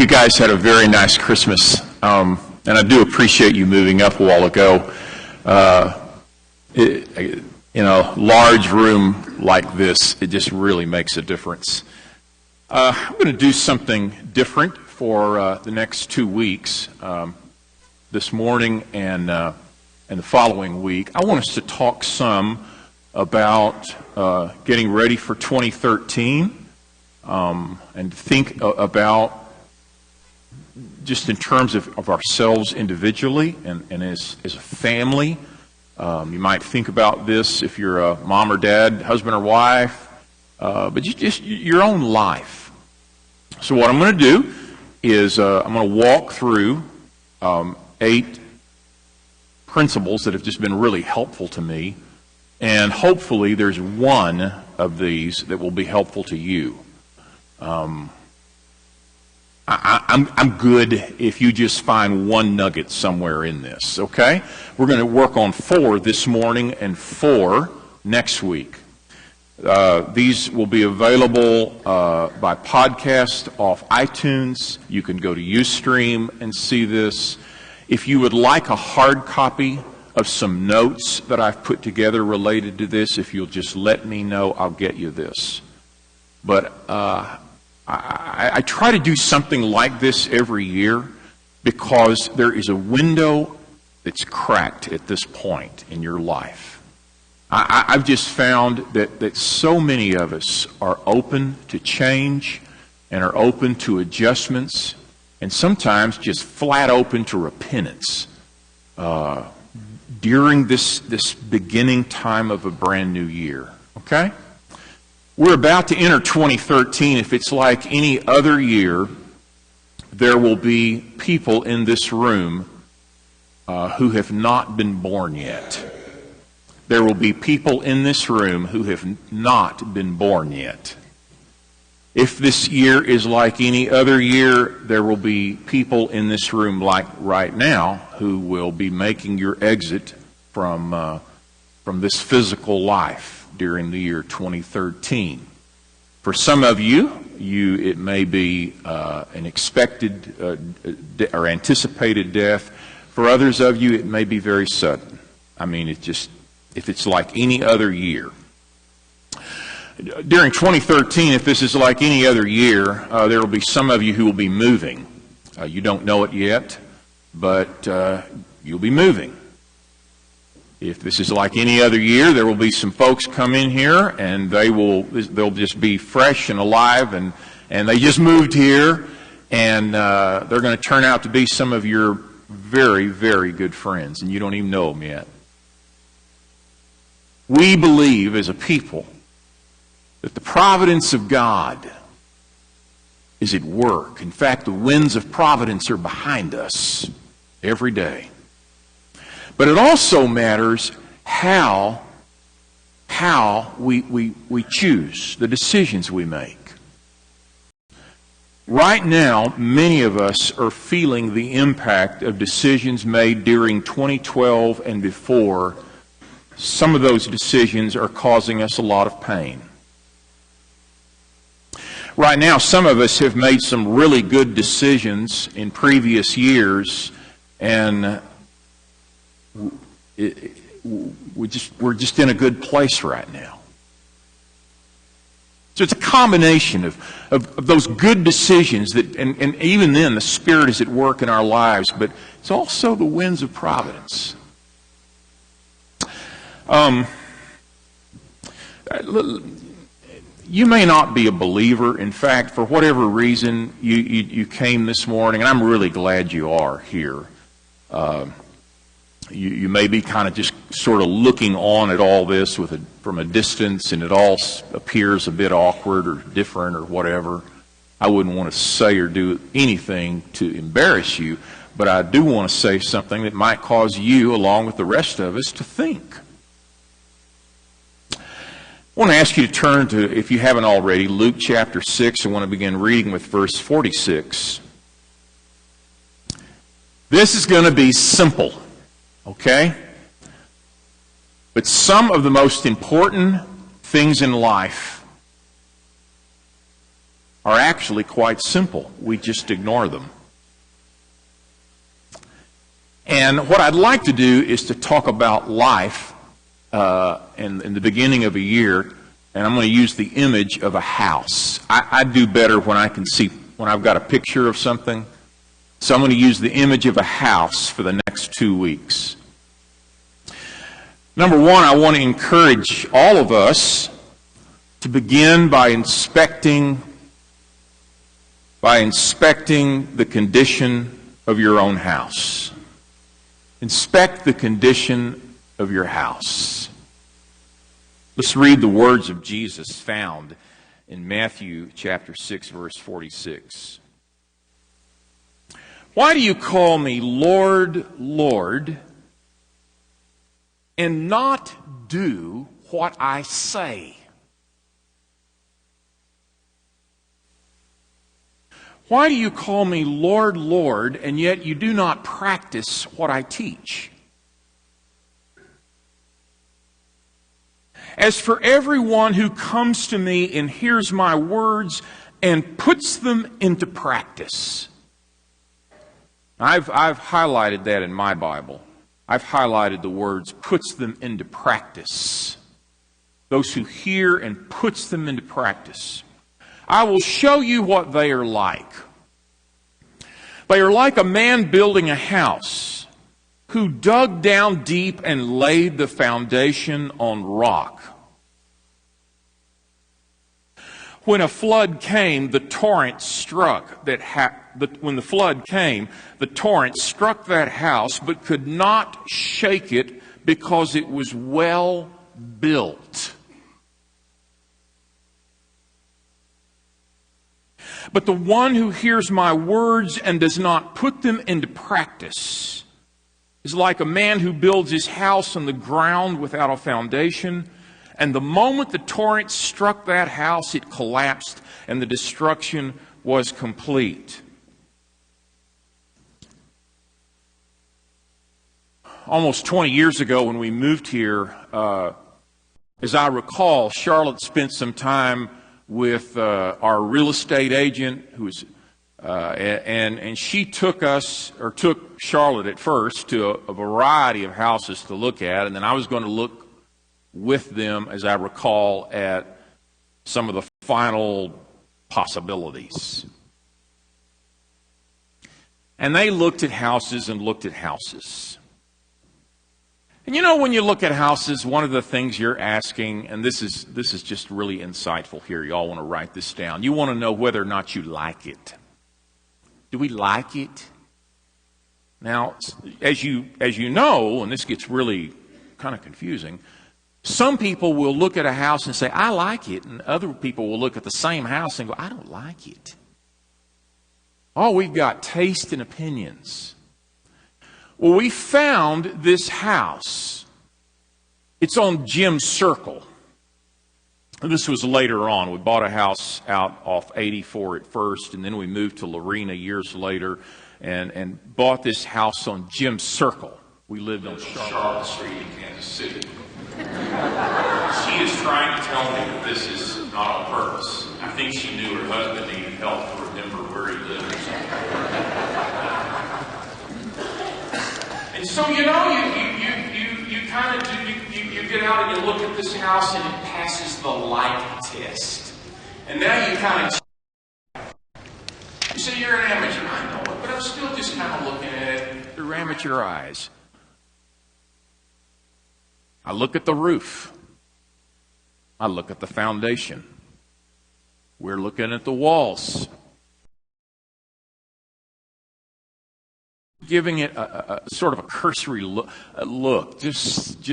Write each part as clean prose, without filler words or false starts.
you guys had a very nice Christmas, and I do appreciate you moving up a while ago. In a large room like this, it just really makes a difference. I'm going to do something different for the next 2 weeks, this morning and the following week. I want us to talk some about getting ready for 2013 and think about just in terms of ourselves individually and as a family. You might think about this if you're a mom or dad, husband or wife, but just your own life. So what I'm going to do is I'm going to walk through 8 principles that have just been really helpful to me, and hopefully there's one of these that will be helpful to you. I'm good if you just find one nugget somewhere in this, okay? We're going to work on 4 this morning and 4 next week. These will be available by podcast off iTunes. You can go to Ustream and see this. If you would like a hard copy of some notes that I've put together related to this, if you'll just let me know, I'll get you this. But I try to do something like this every year because there is a window that's cracked at this point in your life. I've just found that so many of us are open to change and are open to adjustments and sometimes just flat open to repentance during this beginning time of a brand new year, okay? We're about to enter 2013. If it's like any other year, there will be people in this room who have not been born yet. There will be people in this room who have not been born yet. If this year is like any other year, there will be people in this room like right now who will be making your exit from this physical life during the year 2013. For some of you, it may be an expected or anticipated death. For others of you, it may be very sudden. I mean, if it's like any other year. During 2013, if this is like any other year, there will be some of you who will be moving. You don't know it yet, but you'll be moving. If this is like any other year, there will be some folks come in here and they'll just be fresh and alive and they just moved here and they're going to turn out to be some of your very, very good friends and you don't even know them yet. We believe as a people that the providence of God is at work. In fact, the winds of providence are behind us every day. But it also matters how we choose, the decisions we make. Right now, many of us are feeling the impact of decisions made during 2012 and before. Some of those decisions are causing us a lot of pain. Right now, some of us have made some really good decisions in previous years, and we're just in a good place right now. So it's a combination of those good decisions that, and even then the Spirit is at work in our lives, but it's also the winds of providence. You may not be a believer. In fact, for whatever reason, you came this morning, and I'm really glad you are here. You may be kind of just sort of looking on at all this from a distance, and it all appears a bit awkward or different or whatever. I wouldn't want to say or do anything to embarrass you, but I do want to say something that might cause you, along with the rest of us, to think. I want to ask you to turn to, if you haven't already, Luke chapter 6. I want to begin reading with verse 46. This is going to be simple. Okay? But some of the most important things in life are actually quite simple. We just ignore them. And what I'd like to do is to talk about life in the beginning of a year, and I'm going to use the image of a house. I do better when I can see, when I've got a picture of something. So I'm going to use the image of a house for the next 2 weeks. Number one, I want to encourage all of us to begin by inspecting the condition of your own house. Inspect the condition of your house. Let's read the words of Jesus found in Matthew chapter 6, verse 46. Why do you call me Lord, Lord, and not do what I say? Why do you call me Lord, Lord, and yet you do not practice what I teach? As for everyone who comes to me and hears my words and puts them into practice. I've highlighted that in my Bible. I've highlighted the words, puts them into practice. Those who hear and puts them into practice. I will show you what they are like. They are like a man building a house who dug down deep and laid the foundation on rock. When a flood came, the torrent struck that house, but could not shake it because it was well built. But the one who hears my words and does not put them into practice is like a man who builds his house on the ground without a foundation. And the moment the torrent struck that house, it collapsed and the destruction was complete. Almost 20 years ago when we moved here, as I recall, Charlotte spent some time with our real estate agent, who was, and she took Charlotte at first to a variety of houses to look at, and then I was going to look with them, as I recall, at some of the final possibilities. And they looked at houses and looked at houses. And you know, when you look at houses, one of the things you're asking, and this is just really insightful here, you all want to write this down. You want to know whether or not you like it. Do we like it? Now, as you know, and this gets really kind of confusing, some people will look at a house and say, I like it, and other people will look at the same house and go, I don't like it. Oh, we've got taste and opinions. Well, we found this house. It's on Jim's Circle. This was later on. We bought a house out off 84 at first, and then we moved to Lorena years later and bought this house on Jim's Circle. We lived on Charlotte Street in Kansas City. She is trying to tell me that this is not on purpose. I think she knew her husband needed help to remember where he lived or something. And so, you know, you kind of you get out and you look at this house and it passes the like test. And now you kind of, you say you're an amateur. I know it, but I'm still just kind of looking at it through amateur eyes. I look at the roof. I look at the foundation. We're looking at the walls. Giving it a sort of a cursory look, just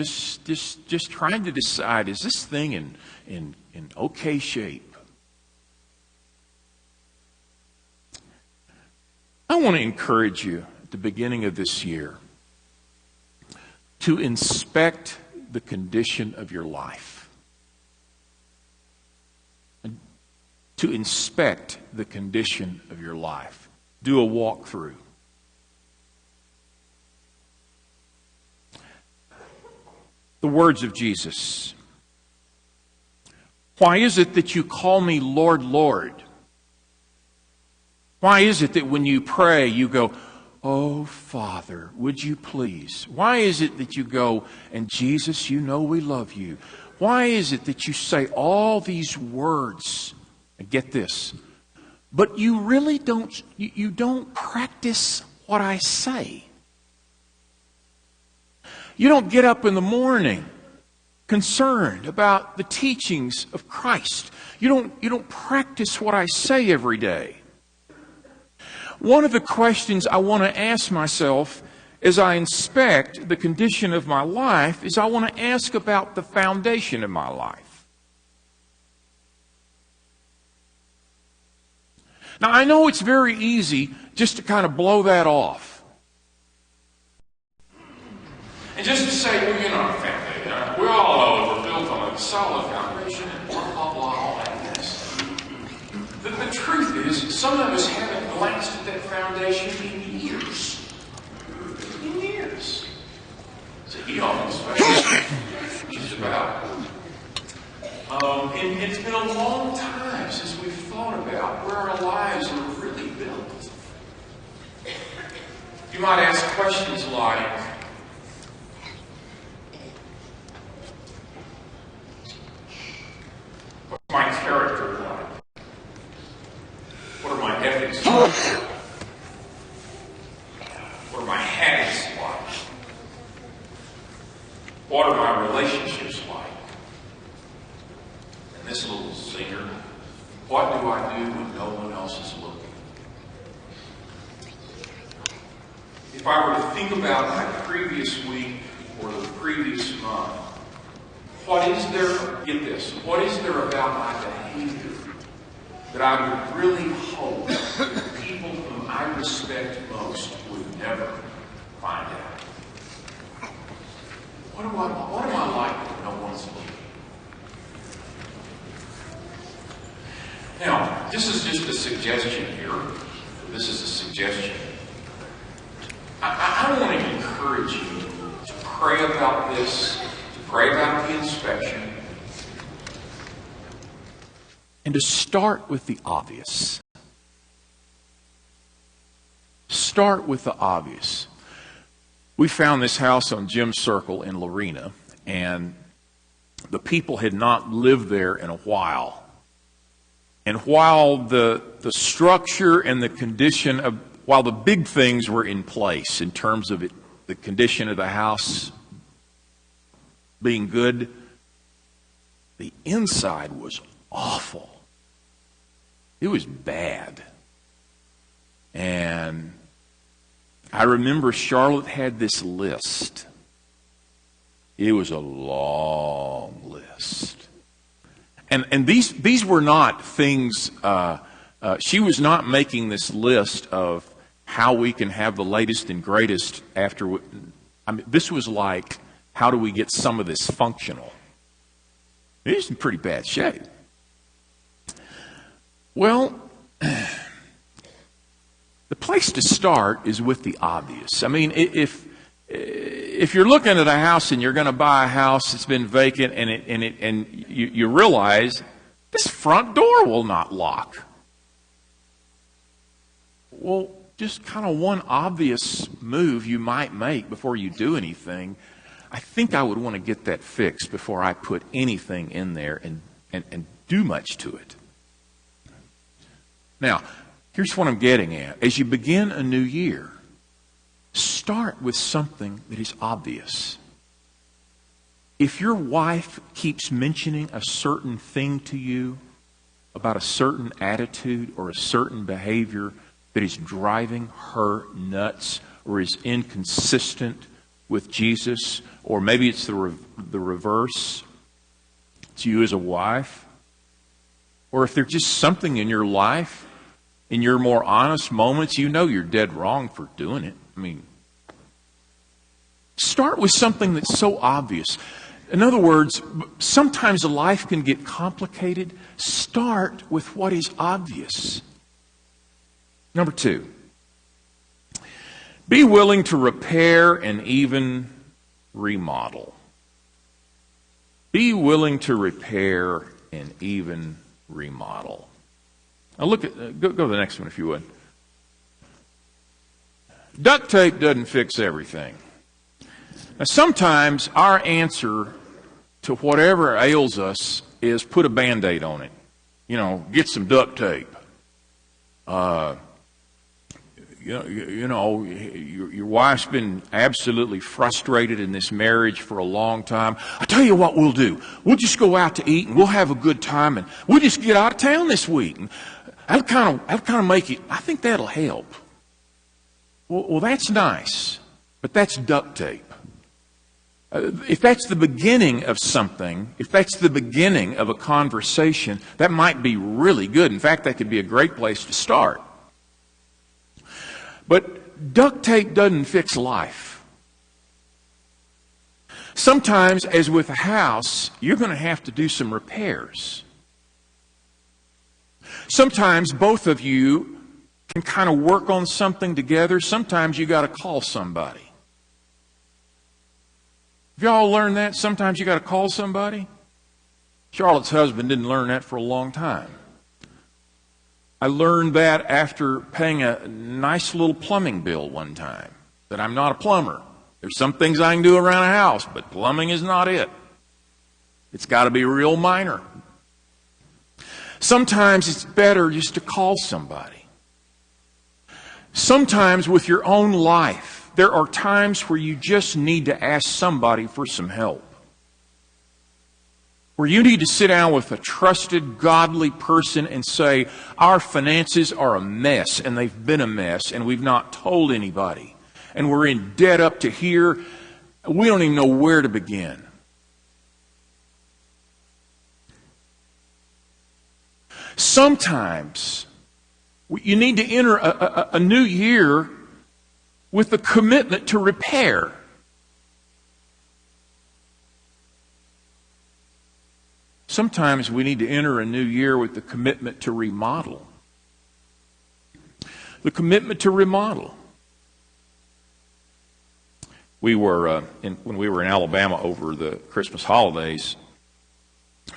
trying to decide, is this thing in okay shape? I want to encourage you at the beginning of this year to inspect the condition of your life. To inspect the condition of your life. Do a walkthrough. The words of Jesus. Why is it that you call me Lord, Lord, Why is it that when you pray, you go, "Oh, Father, would you please?" Why is it that you go, "And Jesus, you know we love you"? Why is it that you say all these words? And get this, but you really don't, you don't practice what I say. You don't get up in the morning concerned about the teachings of Christ. You don't practice what I say every day. One of the questions I want to ask myself as I inspect the condition of my life is I want to ask about the foundation of my life. Now, I know it's very easy just to kind of blow that off. And just to say, well, you know, family, we all know we're built on a solid foundation and blah, blah, blah, all that mess. The truth is, some of us haven't glanced at that foundation in years. In years. It's a eon, just about. And it's been a long time since we've thought about where our lives are really built. You might ask questions like, what's my character like? What are my ethics like? What are my habits like? What are my relationships like? And this little singer, what do I do when no one else is looking? If I were to think about my previous week or the previous month, what is there, get this, what is there about my behavior that I would really hope that people whom I respect most would never find out? What am I like when no one's looking? Now, this is just a suggestion here. This is a suggestion. I want to encourage you to pray about this, to pray about the inspection, and to start with the obvious. Start with the obvious. We found this house on Jim Circle in Lorena, and the people had not lived there in a while. And while the structure and the condition of, while the big things were in place in terms of it, the condition of the house being good, the inside was awful. It was bad. And I remember Charlotte had this list. It was a long list. And these were not things, she was not making this list of how we can have the latest and greatest after, this was like, how do we get some of this functional? It was in pretty bad shape. Well, the place to start is with the obvious. I mean, if you're looking at a house and you're going to buy a house that's been vacant and you realize this front door will not lock. Well, just kind of one obvious move you might make before you do anything. I think I would want to get that fixed before I put anything in there and do much to it. Now, here's what I'm getting at. As you begin a new year, start with something that is obvious. If your wife keeps mentioning a certain thing to you about a certain attitude or a certain behavior that is driving her nuts or is inconsistent with Jesus, or maybe it's the reverse to you as a wife, or if there's just something in your life, in your more honest moments, you know you're dead wrong for doing it. I mean, start with something that's so obvious. In other words, sometimes life can get complicated. Start with what is obvious. Number 2, be willing to repair and even remodel. Be willing to repair and even remodel. Now look at, go to the next one if you would. Duct tape doesn't fix everything. Now, sometimes our answer to whatever ails us is put a Band-Aid on it. You know, get some duct tape. Your wife's been absolutely frustrated in this marriage for a long time. I tell you what we'll do. We'll just go out to eat and we'll have a good time and we'll just get out of town this week. And that'll kind of make it. I think that'll help. Well, that's nice, but that's duct tape. If that's the beginning of something, if that's the beginning of a conversation, that might be really good. In fact, that could be a great place to start. But duct tape doesn't fix life. Sometimes, as with a house, you're going to have to do some repairs. Sometimes both of you can kind of work on something together. Sometimes you got to call somebody. Have y'all learned that? Sometimes you got to call somebody. Charlotte's husband didn't learn that for a long time. I learned that after paying a nice little plumbing bill one time, that I'm not a plumber. There's some things I can do around a house, but plumbing is not it. It's got to be real minor. Sometimes it's better just to call somebody. Sometimes with your own life, there are times where you just need to ask somebody for some help. Where you need to sit down with a trusted, godly person and say, our finances are a mess, and they've been a mess, and we've not told anybody. And we're in debt up to here. We don't even know where to begin. Sometimes you need to enter a new year with a commitment to repair. Sometimes we need to enter a new year with the commitment to remodel. The commitment to remodel. We were, when we were in Alabama over the Christmas holidays,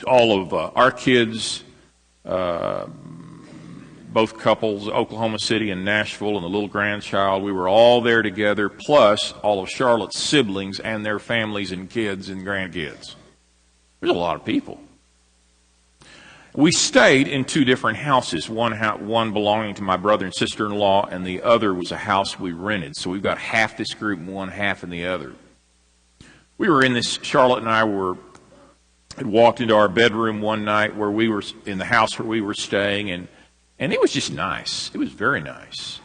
all of our kids, both couples, Oklahoma City and Nashville, and the little grandchild, we were all there together, plus all of Charlotte's siblings and their families and kids and grandkids. There's a lot of people. We stayed in two different houses, one belonging to my brother and sister-in-law, and the other was a house we rented. So we've got half this group and one half in the other. We were in this, Charlotte and I had walked into our bedroom one night where we were in the house where we were staying, and it was just nice. It was very nice.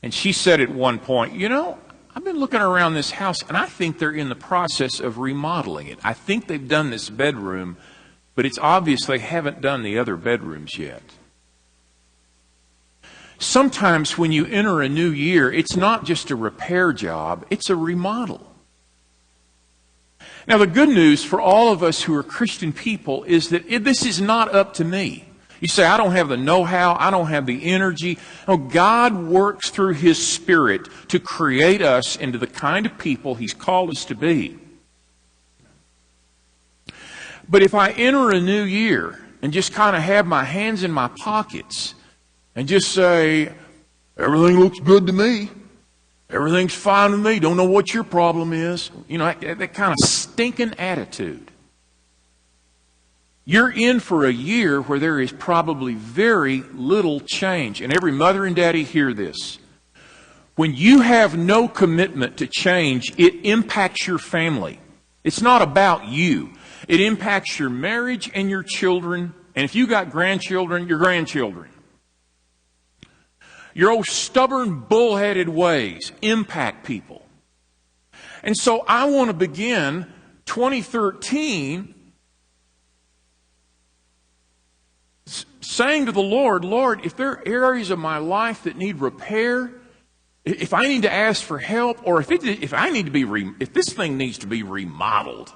And she said at one point, you know, I've been looking around this house, and I think they're in the process of remodeling it. I think they've done this bedroom, but it's obvious they haven't done the other bedrooms yet. Sometimes when you enter a new year, it's not just a repair job, it's a remodel. Now, the good news for all of us who are Christian people is that this is not up to me. You say, I don't have the know-how, I don't have the energy. No, God works through His Spirit to create us into the kind of people He's called us to be. But if I enter a new year and just kind of have my hands in my pockets and just say, everything looks good to me, everything's fine with me, don't know what your problem is, you know, that kind of stinking attitude, you're in for a year where there is probably very little change. And every mother and daddy hear this. When you have no commitment to change, it impacts your family. It's not about you. It impacts your marriage and your children. And if you got grandchildren, your grandchildren. Your old stubborn, bullheaded ways impact people. And so I want to begin 2013 saying to the Lord, Lord, if there are areas of my life that need repair, if I need to ask for help, or if this thing needs to be remodeled,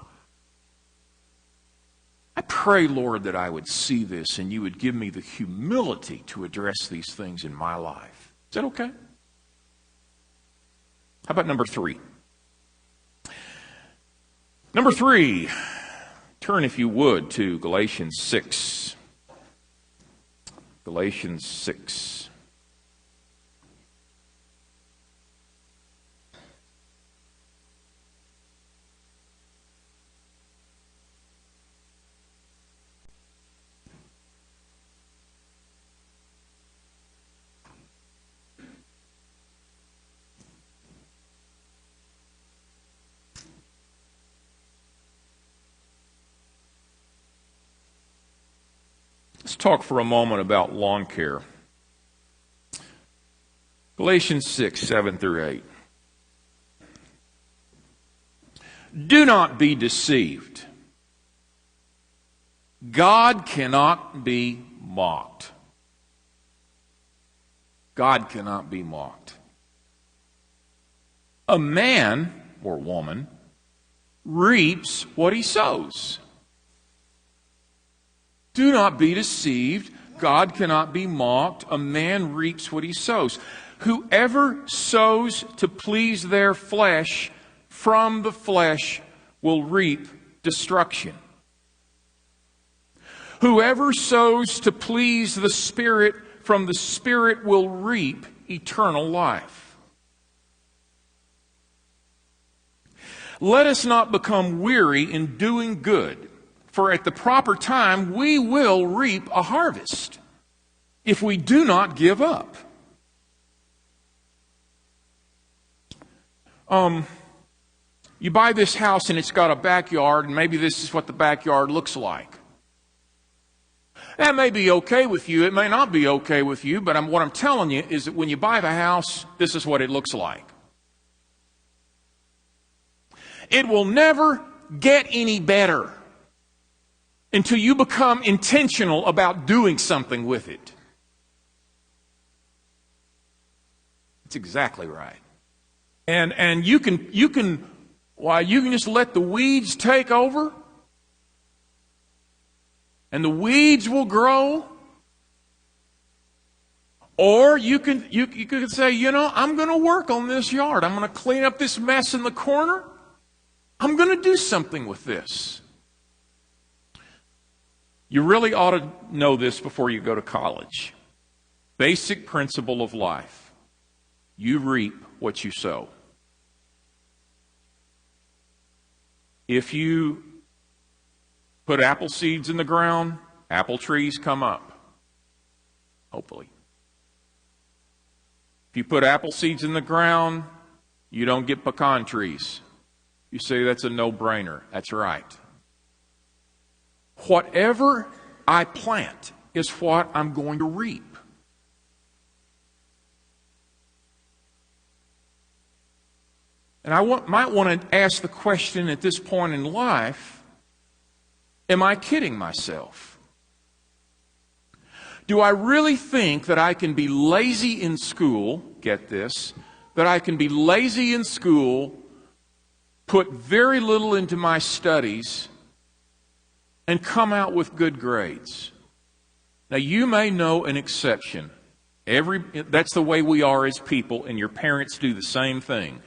I pray, Lord, that I would see this and you would give me the humility to address these things in my life. Is that okay? How about number 3? Number 3, turn if you would to Galatians 6. Galatians 6. Let's talk for a moment about lawn care. Galatians 6, 7 through 8. Do not be deceived. God cannot be mocked. God cannot be mocked. A man or woman reaps what he sows. Do not be deceived. God cannot be mocked. A man reaps what he sows. Whoever sows to please their flesh, from the flesh will reap destruction. Whoever sows to please the Spirit, from the Spirit will reap eternal life. Let us not become weary in doing good, for at the proper time we will reap a harvest, if we do not give up. You buy this house and it's got a backyard, and maybe this is what the backyard looks like. That may be okay with you. It may not be okay with you, but what I'm telling you is that when you buy the house, this is what it looks like. It will never get any better until you become intentional about doing something with it. That's exactly right. And you can just let the weeds take over, and the weeds will grow. Or you could say, I'm going to work on this yard. I'm going to clean up this mess in the corner. I'm going to do something with this. You really ought to know this before you go to college. Basic principle of life. You reap what you sow. If you put apple seeds in the ground, apple trees come up. Hopefully. If you put apple seeds in the ground, you don't get pecan trees. You say that's a no-brainer. That's right. Whatever I plant is what I'm going to reap. And I might want to ask the question at this point in life, am I kidding myself? Do I really think that I can be lazy in school, get this, that I can be lazy in school, put very little into my studies, and come out with good grades? Now, you may know an exception. That's the way we are as people, and your parents do the same thing.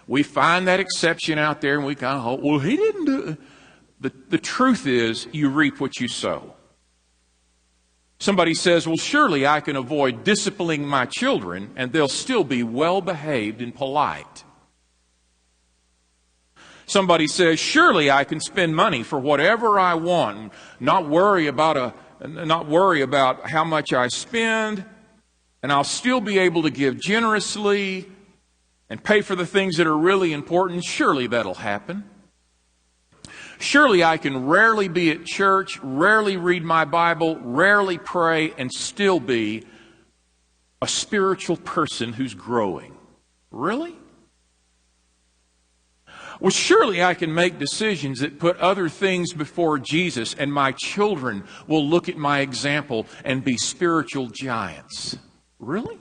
We find that exception out there, and we kind of hope, well, he didn't do it. The truth is, you reap what you sow. Somebody says, well, surely I can avoid disciplining my children, and they'll still be well-behaved and polite. Somebody says, surely I can spend money for whatever I want, and not worry about how much I spend, and I'll still be able to give generously and pay for the things that are really important. Surely that'll happen. Surely I can rarely be at church, rarely read my Bible, rarely pray, and still be a spiritual person who's growing. Really? Well, surely I can make decisions that put other things before Jesus, and my children will look at my example and be spiritual giants. Really?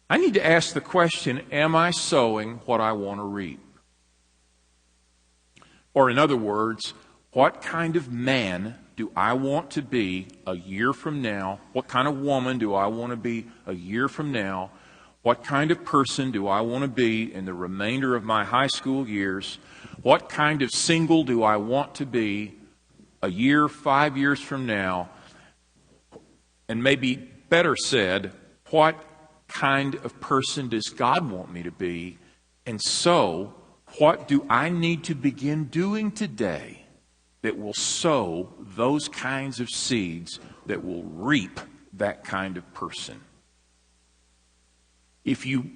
I need to ask the question, am I sowing what I want to reap? Or in other words, what kind of man do I want to be a year from now? What kind of woman do I want to be a year from now? What kind of person do I want to be in the remainder of my high school years? What kind of single do I want to be a year, 5 years from now? And maybe better said, what kind of person does God want me to be? And so, what do I need to begin doing today that will sow those kinds of seeds that will reap that kind of person? If you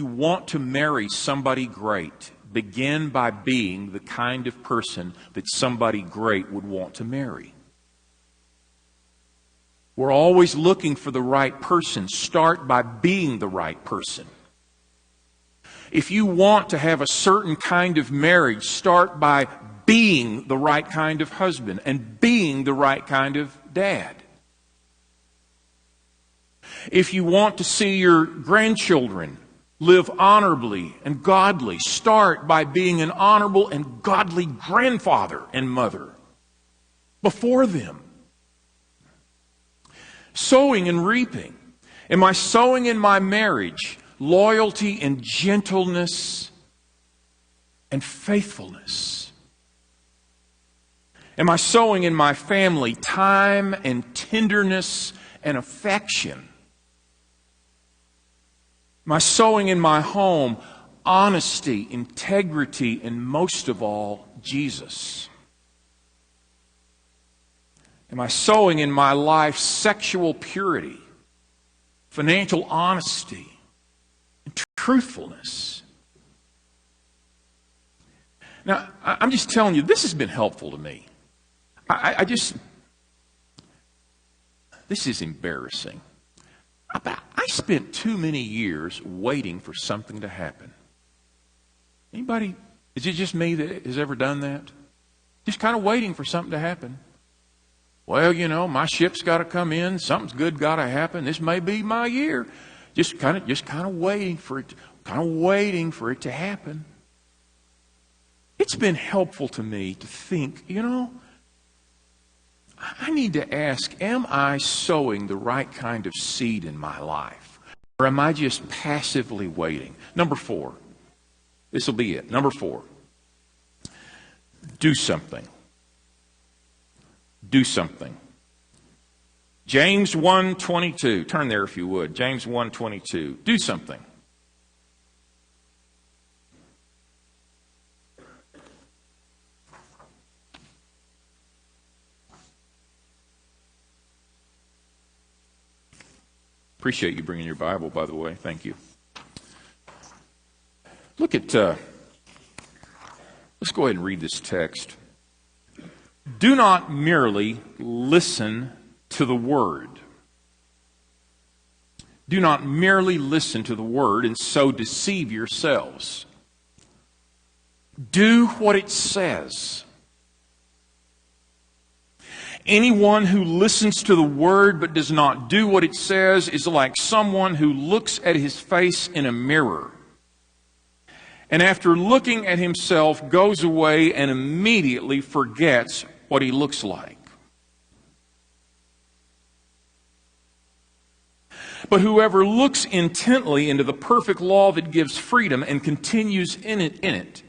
want to marry somebody great, begin by being the kind of person that somebody great would want to marry. We're always looking for the right person. Start by being the right person. If you want to have a certain kind of marriage, start by being the right kind of husband and being the right kind of dad. If you want to see your grandchildren live honorably and godly, start by being an honorable and godly grandfather and mother before them. Sowing and reaping. Am I sowing in my marriage loyalty and gentleness and faithfulness? Am I sowing in my family time and tenderness and affection? Am I sowing in my home honesty, integrity, and most of all, Jesus? Am I sowing in my life sexual purity, financial honesty, and truthfulness? Now, I'm just telling you, this has been helpful to me. This is embarrassing. I spent too many years waiting for something to happen. Anybody, is it just me that has ever done that? Just kind of waiting for something to happen. Well, you know, my ship's got to come in. Something's good got to happen. This may be my year. Just kind of waiting for it to happen. It's been helpful to me to think, you know, I need to ask, am I sowing the right kind of seed in my life? Or am I just passively waiting? Number 4. This will be it. Number 4. Do something. Do something. James 1:22. Turn there if you would. James 1:22. Do something. Appreciate you bringing your Bible, by the way. Thank you. Look at, let's go ahead and read this text. Do not merely listen to the word. Do not merely listen to the word and so deceive yourselves. Do what it says. Anyone who listens to the word but does not do what it says is like someone who looks at his face in a mirror, and after looking at himself goes away and immediately forgets what he looks like. But whoever looks intently into the perfect law that gives freedom and continues in it,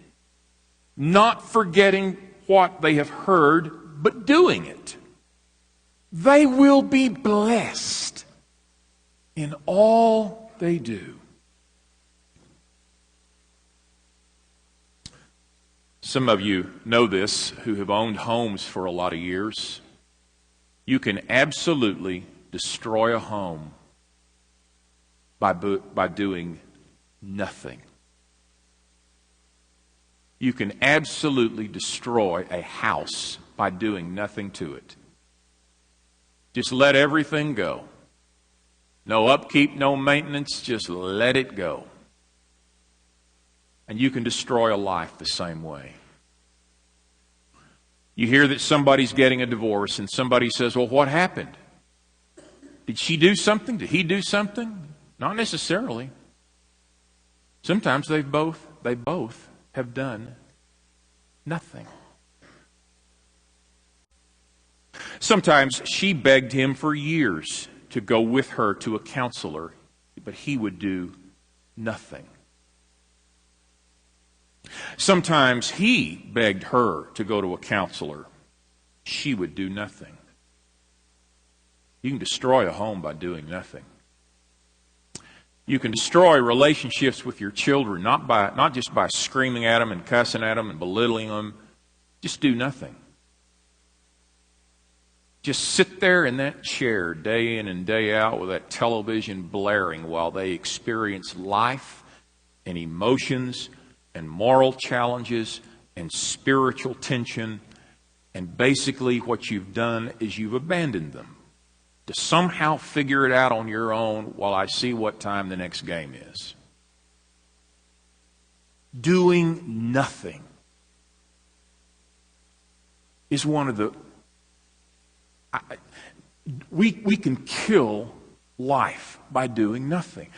not forgetting what they have heard, but doing it, they will be blessed in all they do. Some of you know this who have owned homes for a lot of years. You can absolutely destroy a home by doing nothing. You can absolutely destroy a house by doing nothing to it. Just let everything go. No upkeep, no maintenance, just let it go. And you can destroy a life the same way. You hear that somebody's getting a divorce and somebody says, well, what happened? Did she do something? Did he do something? Not necessarily. Sometimes they both have done nothing. Sometimes she begged him for years to go with her to a counselor, but he would do nothing. Sometimes he begged her to go to a counselor. She would do nothing. You can destroy a home by doing nothing. You can destroy relationships with your children, not just by screaming at them and cussing at them and belittling them. Just do nothing. Just sit there in that chair day in and day out with that television blaring while they experience life and emotions and moral challenges and spiritual tension, and basically what you've done is you've abandoned them to somehow figure it out on your own while I see what time the next game is. Doing nothing is one of the... We can kill life by doing nothing.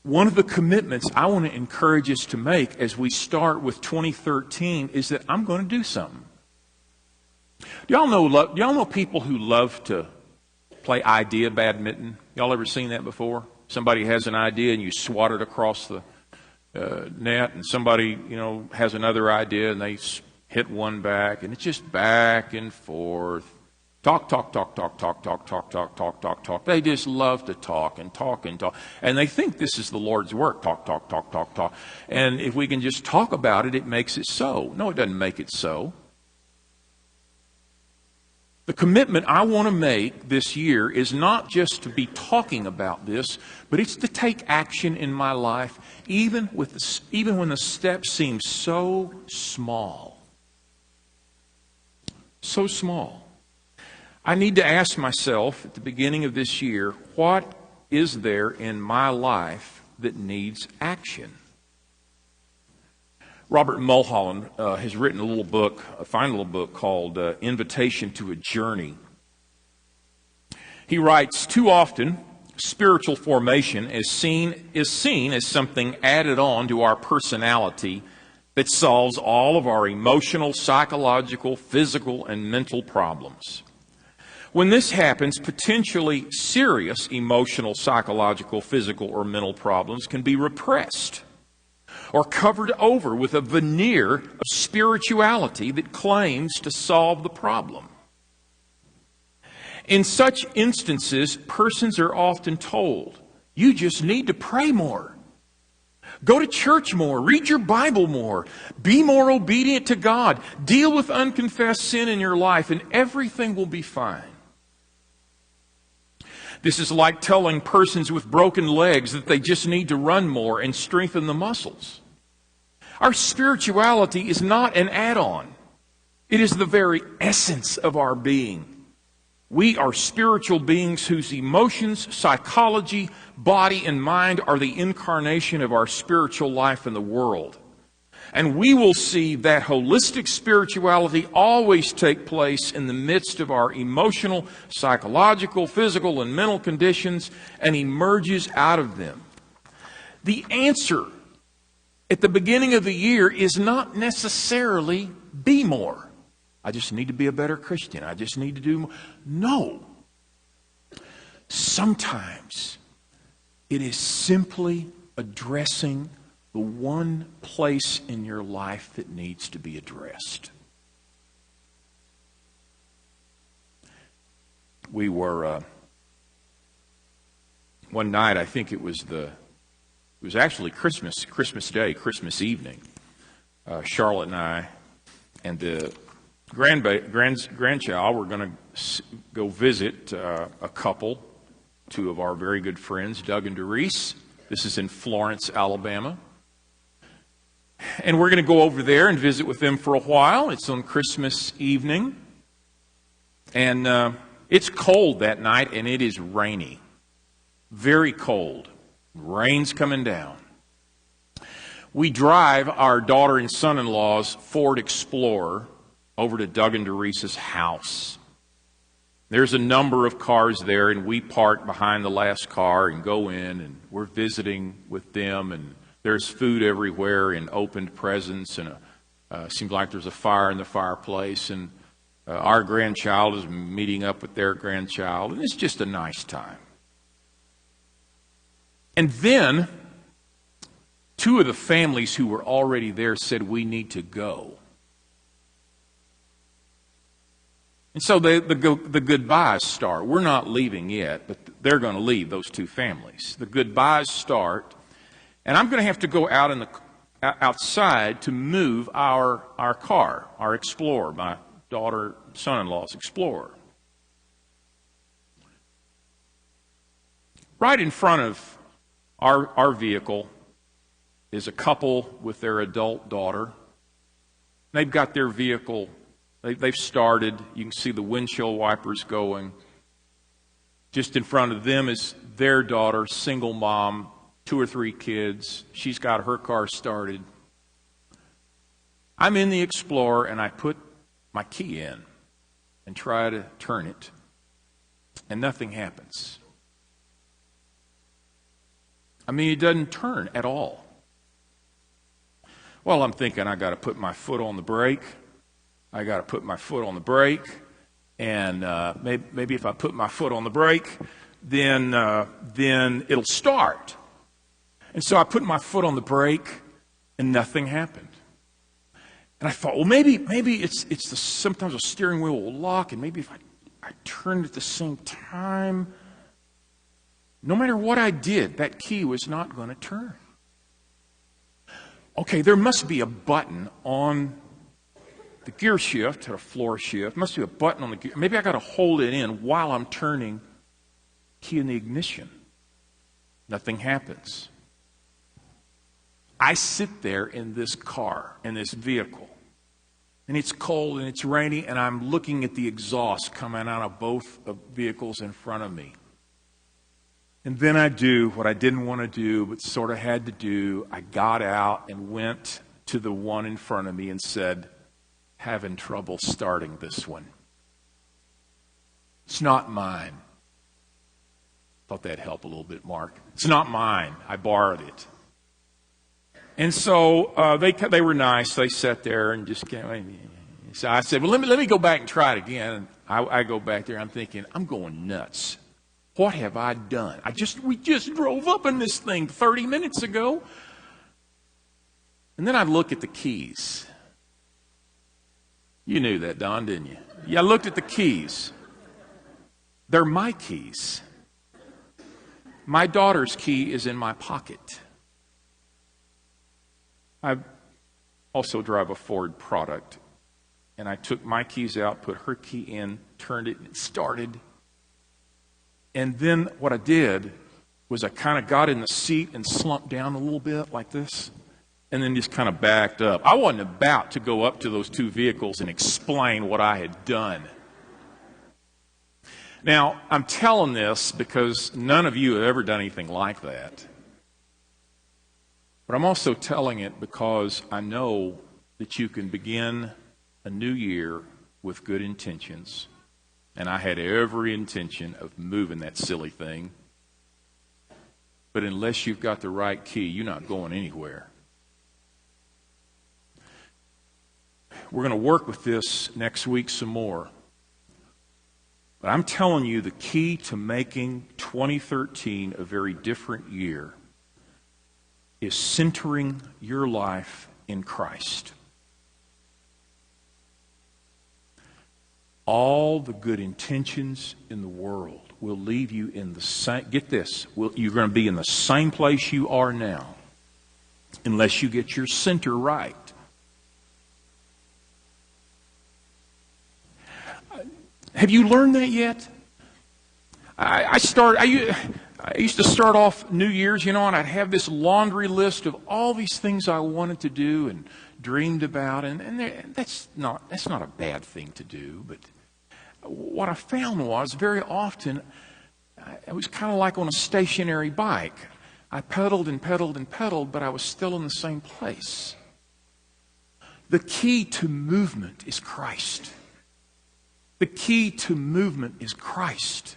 One of the commitments I want to encourage us to make as we start with 2013 is that I'm going to do something. Do y'all know people who love to play idea badminton? Y'all ever seen that before? Somebody has an idea and you swat it across the net, and somebody, has another idea and they hit one back, and it's just back and forth. Talk. They just love to talk and talk and talk. And they think this is the Lord's work. Talk. And if we can just talk about it, it makes it so. No, it doesn't make it so. The commitment I want to make this year is not just to be talking about this, but it's to take action in my life, even when the steps seem so small. So small. I need to ask myself at the beginning of this year, what is there in my life that needs action? Robert Mulholland has written a fine little book called Invitation to a Journey. He writes, too often, spiritual formation is seen as something added on to our personality that solves all of our emotional, psychological, physical, and mental problems. When this happens, potentially serious emotional, psychological, physical, or mental problems can be repressed or covered over with a veneer of spirituality that claims to solve the problem. In such instances, persons are often told, you just need to pray more. Go to church more. Read your Bible more. Be more obedient to God. Deal with unconfessed sin in your life, and everything will be fine. This is like telling persons with broken legs that they just need to run more and strengthen the muscles. Our spirituality is not an add-on. It is the very essence of our being. We are spiritual beings whose emotions, psychology, body, and mind are the incarnation of our spiritual life in the world. And we will see that holistic spirituality always take place in the midst of our emotional, psychological, physical, and mental conditions and emerges out of them. The answer at the beginning of the year is not necessarily be more. I just need to be a better Christian. I just need to do more. No. Sometimes it is simply addressing the one place in your life that needs to be addressed. We were, one night, I think it was actually Christmas Day, Christmas evening. Charlotte and I and the grandchild were going to go visit a couple, two of our very good friends, Doug and Doris. This is in Florence, Alabama. And we're going to go over there and visit with them for a while. It's on Christmas evening. And it's cold that night, and it is rainy. Very cold. Rain's coming down. We drive our daughter and son-in-law's Ford Explorer over to Doug and Doris's house. There's a number of cars there, and we park behind the last car and go in, and we're visiting with them, and there's food everywhere and opened presents, and seems like there's a fire in the fireplace, and our grandchild is meeting up with their grandchild, and it's just a nice time. And then, two of the families who were already there said, we need to go. And so the goodbyes start. We're not leaving yet, but they're going to leave, those two families. The goodbyes start. And I'm going to have to go out outside to move our car, our Explorer, my daughter, son-in-law's Explorer. Right in front of our vehicle is a couple with their adult daughter. They've got their vehicle. They've started. You can see the windshield wipers going. Just in front of them is their daughter, single mom, 2 or 3 kids. She's got her car started. I'm in the Explorer, and I put my key in and try to turn it, and nothing happens. I mean, it doesn't turn at all. Well, I'm thinking I got to put my foot on the brake. And maybe if I put my foot on the brake, then it'll start. And so I put my foot on the brake, and nothing happened. And I thought, well, maybe it's sometimes a steering wheel will lock, and maybe if I turned at the same time, no matter what I did, that key was not going to turn. Okay, there must be a button on the gear shift or a floor shift. Must be a button on the gear. Maybe I got to hold it in while I'm turning key in the ignition. Nothing happens. I sit there in this car, in this vehicle, and it's cold and it's rainy, and I'm looking at the exhaust coming out of both vehicles in front of me. And then I do what I didn't want to do, but sort of had to do. I got out and went to the one in front of me and said, having trouble starting this one. It's not mine. Thought that'd help a little bit, Mark. It's not mine. I borrowed it. And so they were nice. They sat there and just came. So I said, well, let me go back and try it again. And I go back there. I'm thinking, I'm going nuts. What have I done? We just drove up in this thing 30 minutes ago. And then I look at the keys. You knew that, Don, didn't you? Yeah, I looked at the keys. They're my keys. My daughter's key is in my pocket. I also drive a Ford product. And I took my keys out, put her key in, turned it, and it started. And then what I did was I kind of got in the seat and slumped down a little bit like this, and then just kind of backed up. I wasn't about to go up to those 2 vehicles and explain what I had done. Now, I'm telling this because none of you have ever done anything like that. But I'm also telling it because I know that you can begin a new year with good intentions. And I had every intention of moving that silly thing. But unless you've got the right key, you're not going anywhere. We're going to work with this next week some more. But I'm telling you, the key to making 2013 a very different year is centering your life in Christ. All the good intentions in the world will leave you in the same, get this, you're going to be in the same place you are now unless you get your center right. Have you learned that yet? I used to start off New Year's, and I'd have this laundry list of all these things I wanted to do and dreamed about, and that's not a bad thing to do. But what I found was very often it was kind of like on a stationary bike. I pedaled and pedaled and pedaled, but I was still in the same place. The key to movement is Christ. The key to movement is Christ.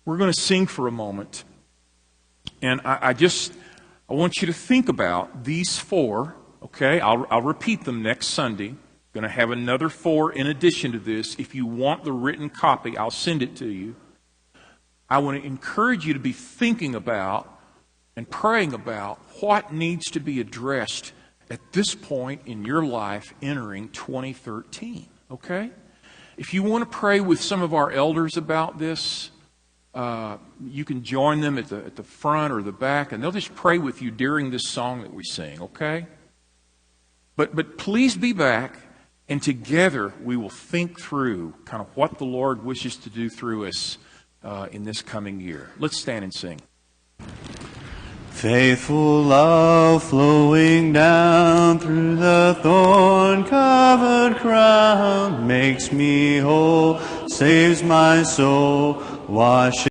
We're going to sing for a moment. And I want you to think about these 4, okay? I'll repeat them next Sunday. Going to have another 4 in addition to this. If you want the written copy, I'll send it to you. I want to encourage you to be thinking about and praying about what needs to be addressed at this point in your life entering 2013, okay? If you want to pray with some of our elders about this, you can join them at the front or the back, and they'll just pray with you during this song that we sing, okay? But please be back, and together we will think through kind of what the Lord wishes to do through us in this coming year. Let's stand and sing. Faithful love flowing down through the thorn-covered crown makes me whole, saves my soul, washes